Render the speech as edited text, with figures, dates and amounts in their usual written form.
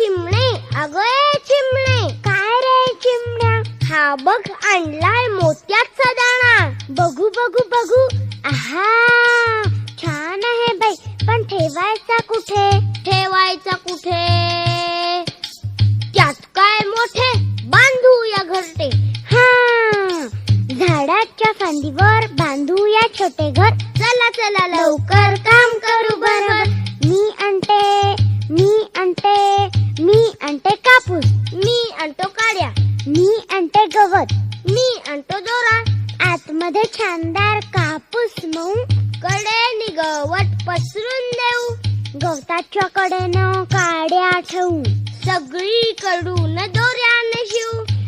चिमणे, अगं ए चिमणे. काय रे चिमण्या? हा बघ आणलाय मोत्याचा दाणा. बघू बघू बघू. आहा, छान आहे बाई, पण ठेवायचा कुठे? ठेवायचा कुठे? त्यात काय मोठे, बांधूया घरटे. हा, झाडाच्या फांदीवर बांधूया छोटे घर. चला चला लवकर काम करू बरोबर. मी आणते, मी आणते, मी आणते कापूस. मी आणतो काड्या. मी आणते गवत. मी आणतो दोरा. आतमध्ये छानदार कापूस मऊ. कडेने गवत पसरून देऊ. गवताच्या कडेनं काड्या ठेवू. सगळीकडून दोऱ्या